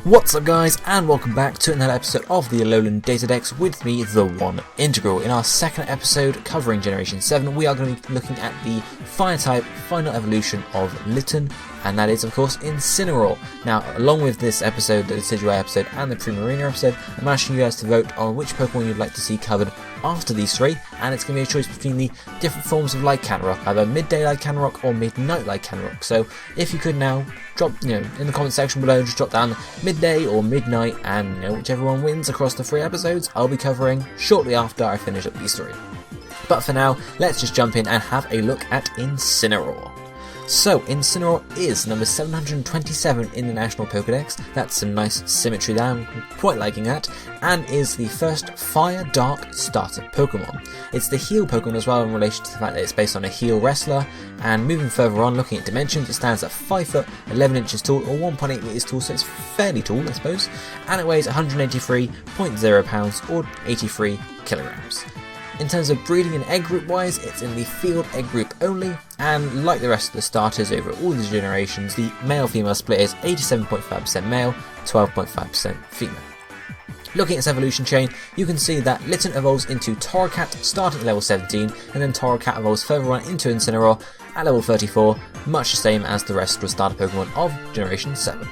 What's up guys, and welcome back to another episode of the Alolan DataDex with me, TheOneIntegral. In our second episode covering Generation 7, we are going to be looking at the Fire-type final evolution of Litten, and that is of course Incineroar. Now, along with this episode, the Decidueye episode and the Primarina episode, I'm asking you guys to vote on which Pokemon you'd like to see covered after these three, and it's going to be a choice between the different forms of Lycanroc, either midday Lycanroc or midnight Lycanroc. So if you could now drop, in the comment section below, just drop down midday or midnight, and whichever one wins across the three episodes, I'll be covering shortly after I finish up these three. But for now, let's just jump in and have a look at Incineroar. So, Incineroar is number 727 in the National Pokédex. That's some nice symmetry there, I'm quite liking that, and is the first Fire Dark starter Pokemon. It's the heal Pokemon as well in relation to the fact that it's based on a heal wrestler, and moving further on, looking at dimensions, it stands at 5 foot 11 inches tall, or 1.8 meters tall, so it's fairly tall I suppose, and it weighs 183.0 pounds or 83 kilograms. In terms of breeding and egg group wise, it's in the field egg group only, and like the rest of the starters over all these generations, the male-female split is 87.5% male, 12.5% female. Looking at its evolution chain, you can see that Litten evolves into Torracat starting at level 17, and then Torracat evolves further on into Incineroar at level 34, much the same as the rest of the starter Pokemon of Generation 7.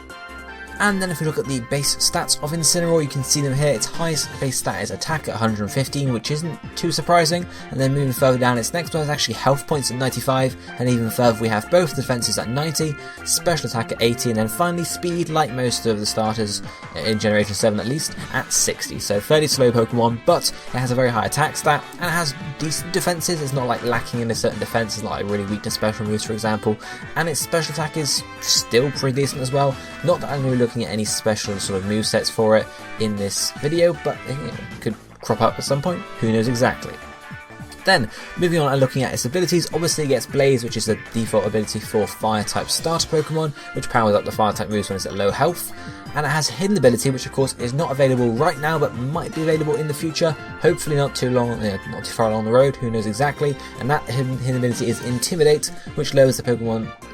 And then if we look at the base stats of Incineroar, you can see them here. Its highest base stat is attack at 115, which isn't too surprising, and then moving further down, its next one is actually health points at 95, and even further we have both defenses at 90, special attack at 80, and then finally speed, like most of the starters in Generation 7 at least, at 60. So fairly slow Pokemon, but it has a very high attack stat, and it has decent defenses. It's not like lacking in a certain defense, it's not like really weak to special moves for example, and its special attack is still pretty decent as well. Not that I'm going to be looking at any special sort of movesets for it in this video, but it could crop up at some point, who knows exactly. Then, moving on and looking at its abilities, obviously it gets Blaze, which is the default ability for Fire-type starter Pokemon, which powers up the Fire-type moves when it's at low health. And it has Hidden ability, which of course is not available right now, but might be available in the future, hopefully not too far along the road, who knows exactly. And that hidden ability is Intimidate, which lowers the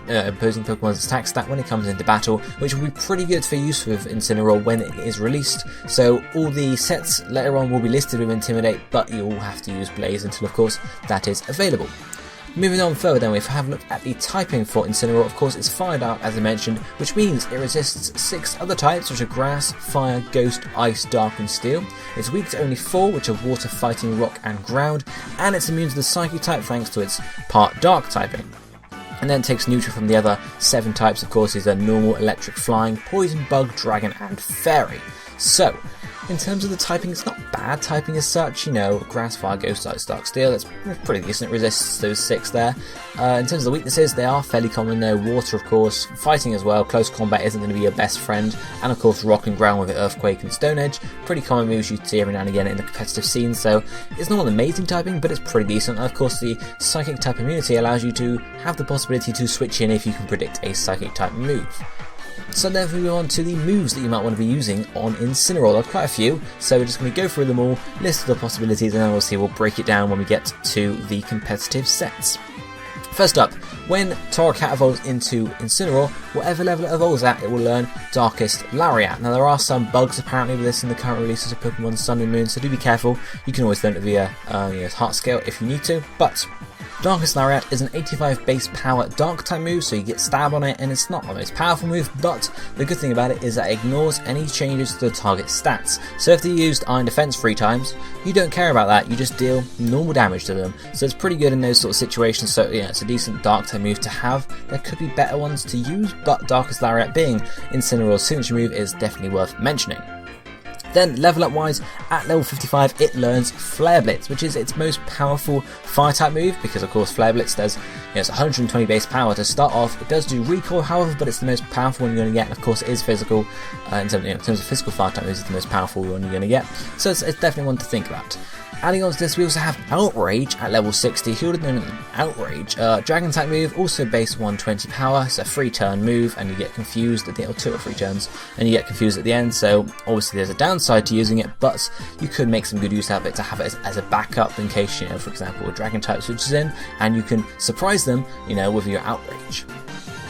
opposing Pokemon's attack stat when it comes into battle, which will be pretty good for use with Incineroar when it is released. So all the sets later on will be listed with Intimidate, but you will have to use Blaze until of course that is available. Moving on further then, we have a look at the typing for Incineroar. Of course it's Fire Dark as I mentioned, which means it resists 6 other types, which are Grass, Fire, Ghost, Ice, Dark and Steel. It's weak to only 4, which are Water, Fighting, Rock and Ground, and it's immune to the Psychic type thanks to its part Dark typing. And then takes neutral from the other 7 types, of course, is a Normal, Electric, Flying, Poison, Bug, Dragon and Fairy. So, in terms of the typing, it's not bad typing as such, Grass, Fire, Ghost, Ice, Dark, Steel, it's pretty decent, it resists those 6 there. In terms of the weaknesses, they are fairly common though. Water, of course, Fighting as well, Close Combat isn't going to be your best friend, and of course Rock and Ground with Earthquake and Stone Edge, pretty common moves you see every now and again in the competitive scene, so it's not an amazing typing, but it's pretty decent. And of course the Psychic type immunity allows you to have the possibility to switch in if you can predict a Psychic type move. So then we move on to the moves that you might want to be using on Incineroar. There are quite a few, so we're just going to go through them all, list the possibilities, and then we'll break it down when we get to the competitive sets. First up, when Torracat evolves into Incineroar, whatever level it evolves at, it will learn Darkest Lariat. Now there are some bugs apparently with this in the current releases of Pokemon Sun and Moon, so do be careful. You can always learn it via heart scale if you need to, but Darkest Lariat is an 85 base power Dark type move, so you get Stab on it, and it's not the most powerful move, but the good thing about it is that it ignores any changes to the target stats. So if they used Iron Defense 3 times, you don't care about that, you just deal normal damage to them. So it's pretty good in those sort of situations, so it's a decent Dark type move to have. There could be better ones to use, but Darkest Lariat being Incineroar's signature move is definitely worth mentioning. Then, level up wise, at level 55 it learns Flare Blitz, which is its most powerful Fire-type move, because of course Flare Blitz does, it's 120 base power to start off. It does do recoil however, but it's the most powerful one you're going to get, and of course it is physical, in terms of physical Fire-type moves, it's the most powerful one you're going to get, so it's definitely one to think about. Adding on to this, we also have Outrage at level 60. Who would have known Outrage? Dragon type move, also base 120 power. It's a 3-turn move, and you get confused at the end, 2 or 3 turns, and you get confused at the end. So obviously there's a downside to using it, but you could make some good use out of it to have it as a backup in case, for example, a Dragon type switches in, and you can surprise them, with your Outrage.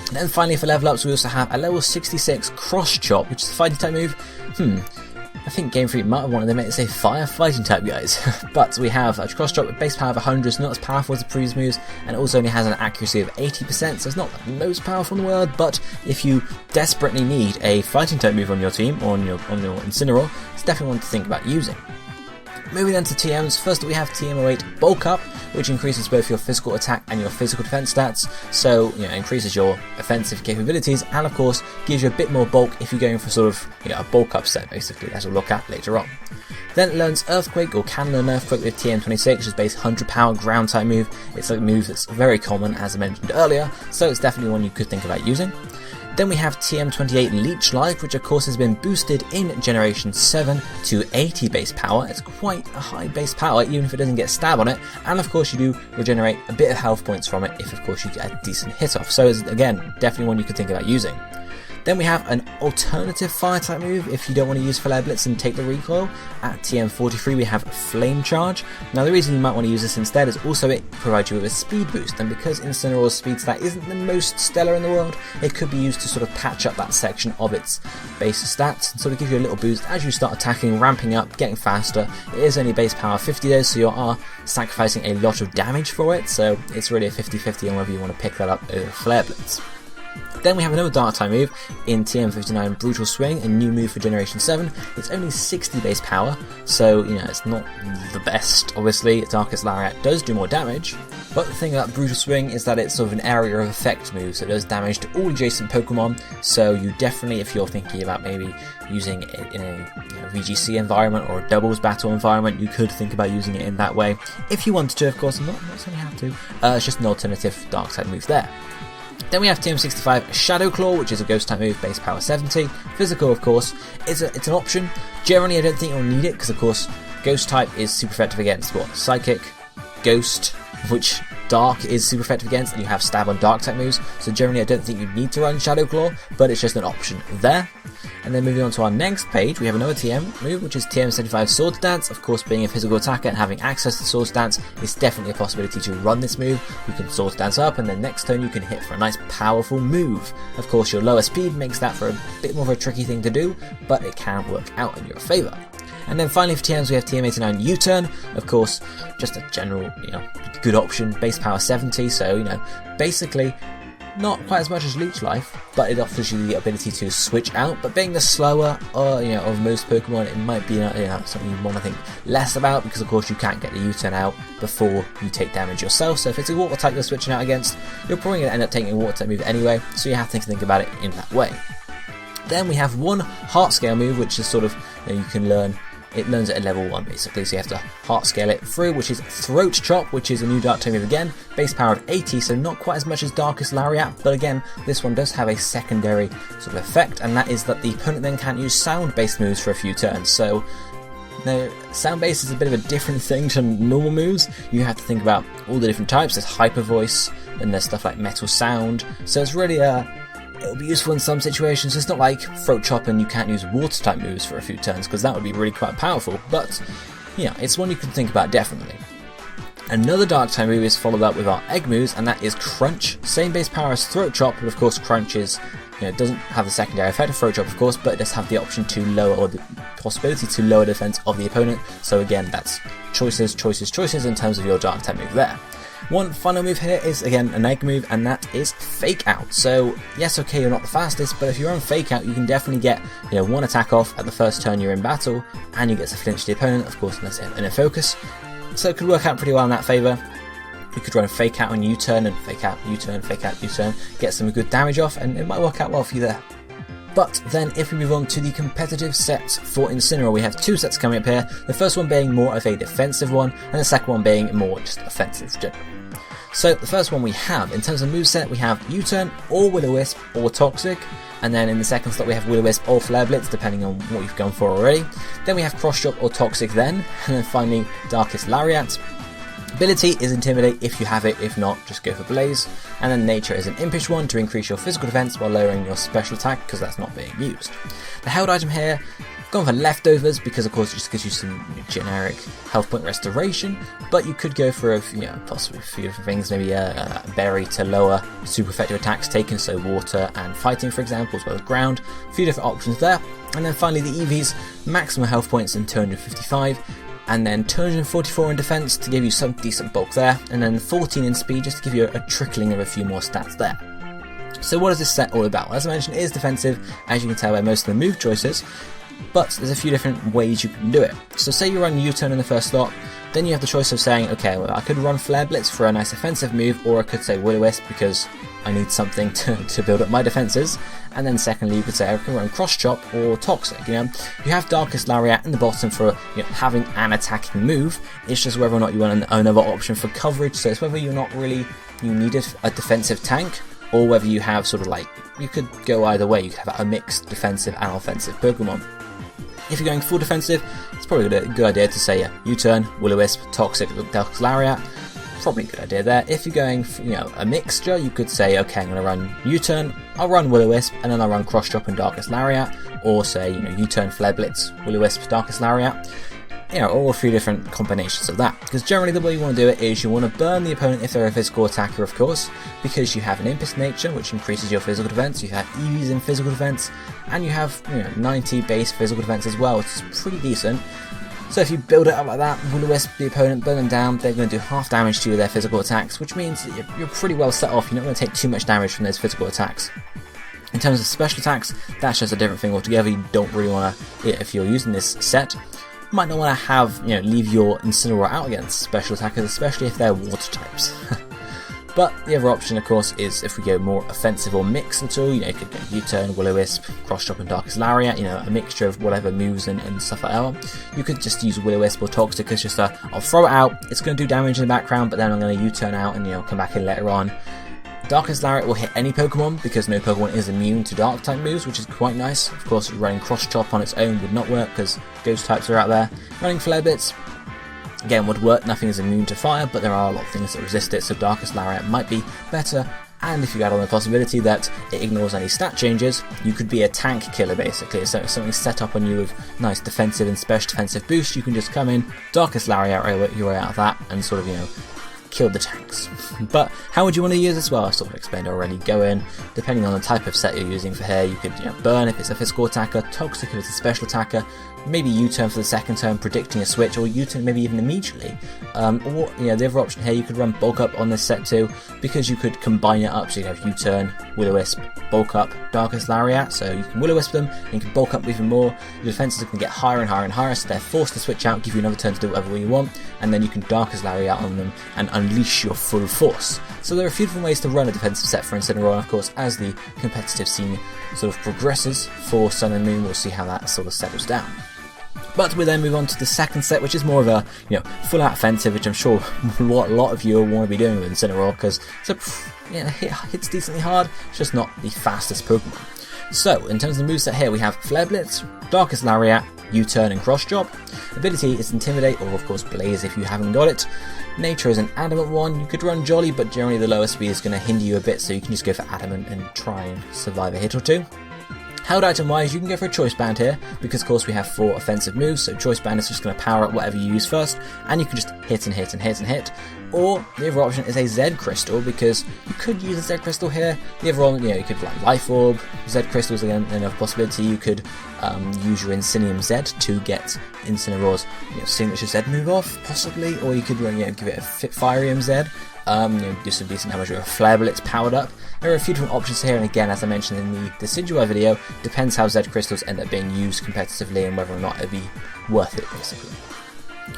And then finally for level ups, we also have a level 66 Cross Chop, which is a fighting type move. I think Game Freak might have wanted them to say fire fighting type, guys. But we have a Cross Chop with base power of 100, so not as powerful as the previous moves, and it also only has an accuracy of 80%, so it's not the most powerful in the world, but if you desperately need a fighting type move on your team, or on your Incineroar, it's definitely one to think about using. Moving then to TMs, first we have TM08 Bulk Up, which increases both your physical attack and your physical defense stats, so increases your offensive capabilities, and of course gives you a bit more bulk if you're going for sort of a bulk up set, basically, as we'll look at later on. Then it learns Earthquake, or can learn Earthquake with TM26, which is base 100 power ground type move. It's a move that's very common, as I mentioned earlier, so it's definitely one you could think about using. Then we have TM28 Leech Life, which of course has been boosted in Generation 7 to 80 base power. It's quite a high base power, even if it doesn't get stab on it, and of course you do regenerate a bit of health points from it if of course you get a decent hit off. So it's, again, definitely one you could think about using. Then we have an alternative fire type move if you don't want to use Flare Blitz and take the recoil. At TM43 we have Flame Charge. Now the reason you might want to use this instead is also it provides you with a speed boost, and because Incineroar's speed stat isn't the most stellar in the world, it could be used to sort of patch up that section of its base stats, and sort of give you a little boost as you start attacking, ramping up, getting faster. It is only base power 50 though, so you are sacrificing a lot of damage for it, so it's really a 50-50 on whether you want to pick that up over Flare Blitz. Then we have another Dark type move in TM59 Brutal Swing, a new move for Generation 7. It's only 60 base power, so it's not the best. Obviously, Darkest Lariat does do more damage, but the thing about Brutal Swing is that it's sort of an area of effect move, so it does damage to all adjacent Pokemon, so you definitely, if you're thinking about maybe using it in a VGC environment or a doubles battle environment, you could think about using it in that way. If you wanted to, of course, not saying you have to. It's just an alternative Dark type move there. Then we have TM65 Shadow Claw, which is a ghost type move, base power 70. Physical, of course, it's an option. Generally, I don't think you'll need it, because of course, ghost type is super effective against Psychic, Ghost, which Dark is super effective against, and you have stab on Dark type moves, so generally I don't think you need to run Shadow Claw, but it's just an option there. And then moving on to our next page, we have another TM move, which is TM75 Sword Stance. Of course, being a physical attacker and having access to Sword Stance is definitely a possibility to run this move. You can Sword Stance up, and then next turn you can hit for a nice powerful move. Of course, your lower speed makes that for a bit more of a tricky thing to do, but it can work out in your favour. And then finally for TMs we have TM89 U-Turn, of course, just a general, good option, base power 70, so, basically not quite as much as Leech Life, but it offers you the ability to switch out, but being the slower, of most Pokemon, it might be, something you want to think less about, because of course you can't get the U-Turn out before you take damage yourself, so if it's a water type you're switching out against, you're probably going to end up taking a water type move anyway, so you have to think about it in that way. Then we have one Heart Scale move, which is sort of, you can learn. It learns at a level 1 basically, so you have to heart scale it through, which is Throat Chop, which is a new Dark type move again, base power of 80, so not quite as much as Darkest Lariat, but again, this one does have a secondary sort of effect, and that is that the opponent then can't use sound-based moves for a few turns, so now, sound-based is a bit of a different thing to normal moves. You have to think about all the different types. There's Hyper Voice, and there's stuff like Metal Sound, so it's really it'll be useful in some situations. It's not like Throat Chop and you can't use water type moves for a few turns, because that would be really quite powerful, but it's one you can think about definitely. Another Dark type move is followed up with our Egg moves, and that is Crunch. Same base power as Throat Chop, but of course Crunch is, it doesn't have the secondary effect of Throat Chop of course, but it does have the option to lower, or the possibility to lower defense of the opponent, so again that's choices in terms of your Dark type move there. One final move here is again an Egg move, and that is Fake Out. So yes, okay, you're not the fastest, but if you're on Fake Out, you can definitely get one attack off at the first turn you're in battle, and you get to flinch the opponent, of course, unless in a focus. So it could work out pretty well in that favour. You could run Fake Out on U-Turn and Fake Out, U-Turn, Fake Out, U-Turn, get some good damage off, and it might work out well for you there. But then if we move on to the competitive sets for Incineroar, we have two sets coming up here. The first one being more of a defensive one, and the second one being more just offensive generally. So the first one we have, in terms of moveset, we have U-Turn or Will-O-Wisp or Toxic, and then in the second slot we have Will-O-Wisp or Flare Blitz, depending on what you've gone for already. Then we have Cross Chop or Toxic then, and then finally Darkest Lariat. Ability is Intimidate if you have it, if not, just go for Blaze. And then Nature is an impish one to increase your physical defense while lowering your special attack, because that's not being used. The held item here, Gone for Leftovers because of course it just gives you some generic health point restoration, but you could go for possibly a few different things, maybe a berry to lower super effective attacks taken, so water and fighting for example, as well as ground. A few different options there. And then finally the EVs, maximum health points in 255, and then 244 in defense to give you some decent bulk there, and then 14 in speed just to give you a trickling of a few more stats there. So what is this set all about? As I mentioned, it is defensive, as you can tell by most of the move choices, but there's a few different ways you can do it. So say you run U-turn in the first slot, then you have the choice of saying, okay, well, I could run Flare Blitz for a nice offensive move, or I could say Will-O-Wisp because I need something to build up my defenses. And then secondly, you could say I can run Cross Chop or Toxic. You have Darkest Lariat in the bottom for having an attacking move. It's just whether or not you want another option for coverage. So it's whether you're not really you needed a defensive tank, or whether you have sort of like, you could go either way. You could have a mixed defensive and offensive Pokemon. If you're going full defensive, it's probably a good idea to say U-turn, Will-O-Wisp, Toxic, Darkest Lariat. Probably a good idea there. If you're going a mixture, you could say, okay, I'm going to run U-turn, I'll run Will-O-Wisp, and then I'll run Cross Chop and Darkest Lariat, or say U-turn, Flare Blitz, Will-O-Wisp, Darkest Lariat. Or a few different combinations of that. Because generally the way you want to do it is you want to burn the opponent if they're a physical attacker, of course, because you have an Impulse Nature, which increases your physical defense, you have EVs in physical defense, and you have 90 base physical defense as well, which is pretty decent. So if you build it up like that, Will-O-Wisp the opponent, burn them down, they're going to do half damage to their physical attacks, which means that you're pretty well set off. You're not going to take too much damage from those physical attacks. In terms of special attacks, that's just a different thing altogether. You don't really want to, if you're using this set, you might not want to have, leave your Incineroar out against special attackers, especially if they're water types. But the other option, of course, is if we go more offensive or mixed at all, you could go U-turn, Will-O-Wisp, Cross Chop and Darkest Lariat, a mixture of whatever moves and stuff like that. You could just use Will-O-Wisp or Toxic as just I'll throw it out, it's going to do damage in the background, but then I'm going to U-turn out and come back in later on. Darkest Lariat will hit any Pokemon because no Pokemon is immune to Dark type moves, which is quite nice. Of course, running Cross Chop on its own would not work because Ghost types are out there. Running Flare Blitz, again, would work. Nothing is immune to fire, but there are a lot of things that resist it, so Darkest Lariat might be better. And if you add on the possibility that it ignores any stat changes, you could be a tank killer basically. So if something's set up on you with nice defensive and special defensive boost, you can just come in, Darkest Lariat your way out of that, and sort of, kill the tanks. But how would you want to use this? Well, I've sort of explained already. Go in, depending on the type of set you're using for here, you could burn if it's a physical attacker, Toxic if it's a special attacker, maybe U-turn for the second turn, predicting a switch, or U-turn maybe even immediately. Or the other option here, you could run Bulk Up on this set too, because you could combine it up, so you have U-turn, Will-O-Wisp, Bulk Up, Darkest Lariat, so you can Will-O-Wisp them, and you can Bulk Up even more. Your defenses can get higher and higher and higher, so they're forced to switch out, give you another turn to do whatever you want, and then you can Darkest Lariat on them and unleash your full force. So there are a few different ways to run a defensive set for Incineroar, and of course as the competitive scene sort of progresses for Sun and Moon, we'll see how that sort of settles down. But we then move on to the second set, which is more of a full out offensive, which I'm sure a lot of you will want to be doing with Incineroar because it hits decently hard. It's just not the fastest Pokemon. So in terms of the moveset here, we have Flare Blitz, Darkest Lariat, U-turn and Cross Chop. Ability is Intimidate, or of course Blaze if you haven't got it. Nature is an Adamant one. You could run Jolly, but generally the lower speed is going to hinder you a bit, so you can just go for Adamant and try and survive a hit or two. Held item wise, you can go for a Choice Band here, because of course we have 4 offensive moves, so Choice Band is just going to power up whatever you use first, and you can just hit and hit and hit and hit. Or the other option is a Z Crystal, because you could use a Z Crystal here. The other one, you could like Life Orb, Z Crystals again, another possibility. You could use your Incendium Z to get Incineroar's Signature Z move off, possibly, or you could give it a Firium Z. Do some decent damage with a Flare Blitz powered up. There are a few different options here, and again, as I mentioned in the Decidueye video, depends how Z Crystals end up being used competitively and whether or not it'd be worth it, basically.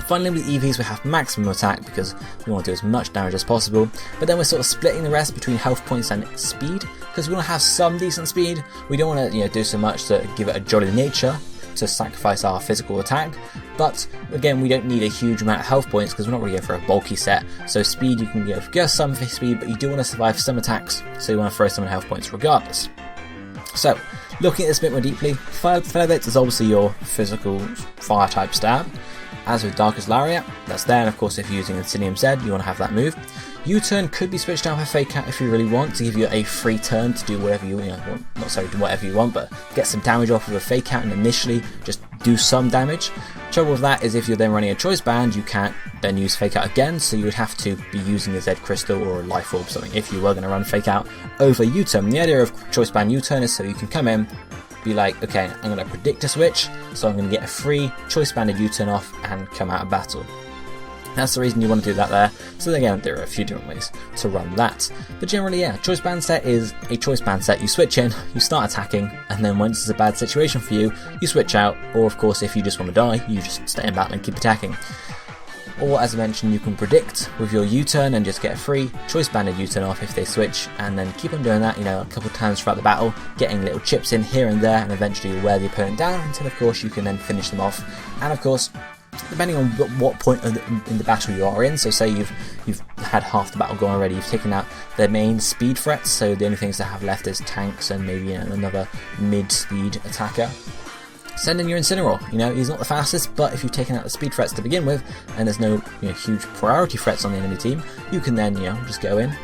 Finally, with EVs, we have maximum attack because we want to do as much damage as possible, but then we're sort of splitting the rest between health points and speed because we want to have some decent speed. We don't want to do so much to give it a jolly nature to sacrifice our physical attack, but again, we don't need a huge amount of health points because we're not really going for a bulky set. So speed, you can get some for speed, but you do want to survive some attacks, so you want to throw some health points regardless. So looking at this a bit more deeply, Flare Blitz is obviously your physical fire type stab. As with Darkest Lariat, that's there, and of course if you're using Incendium Z, you want to have that move. U-turn could be switched out for Fake Out if you really want, to give you a free turn to do whatever you want, well, not sorry, do whatever you want, but get some damage off of a Fake Out and initially just do some damage. Trouble with that is if you're then running a Choice Band, you can't then use Fake Out again, so you would have to be using a Z Crystal or a Life Orb or something if you were going to run Fake Out over U-turn. The idea of Choice Band U-turn is so you can come in, be like, okay, I'm going to predict a switch, so I'm going to get a free Choice Banded U-turn off and come out of battle. That's the reason you want to do that there. So again, there are a few different ways to run that. But generally, yeah, Choice Band set is a Choice Band set. You switch in, you start attacking, and then once it's a bad situation for you, you switch out, or of course if you just want to die, you just stay in battle and keep attacking. Or as I mentioned, you can predict with your U-turn and just get a free Choice Banded U-turn off if they switch, and then keep on doing that, you know, a couple of times throughout the battle, getting little chips in here and there, and eventually you wear the opponent down until of course you can then finish them off. And of course, depending on what point in the battle you are in, so say you've had half the battle gone already, you've taken out their main speed threats, so the only things they have left is tanks and maybe another mid-speed attacker. Send in your Incineroar. You know, he's not the fastest, but if you've taken out the speed threats to begin with, and there's no huge priority threats on the enemy team, you can then just go in,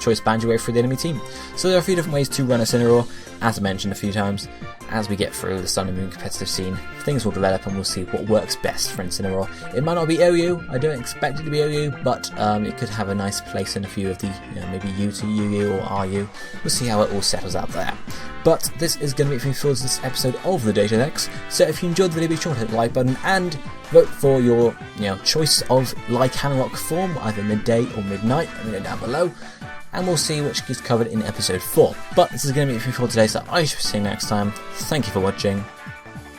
Choice Band your way through the enemy team. So there are a few different ways to run Incineroar, as I mentioned a few times. As we get through the Sun and Moon competitive scene, things will develop and we'll see what works best for Incineroar. It might not be OU, I don't expect it to be OU, but it could have a nice place in a few of the, maybe U to UU or RU. We'll see how it all settles out there. But this is going to be it for me for this episode of the DataDex. So if you enjoyed the video, be sure to hit the like button and vote for your choice of Lycanroc form, either midday or midnight. Let me know down below. And we'll see which gets covered in episode 4. But this is going to be it for today, so I shall see you next time. Thank you for watching.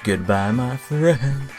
Goodbye, my friends.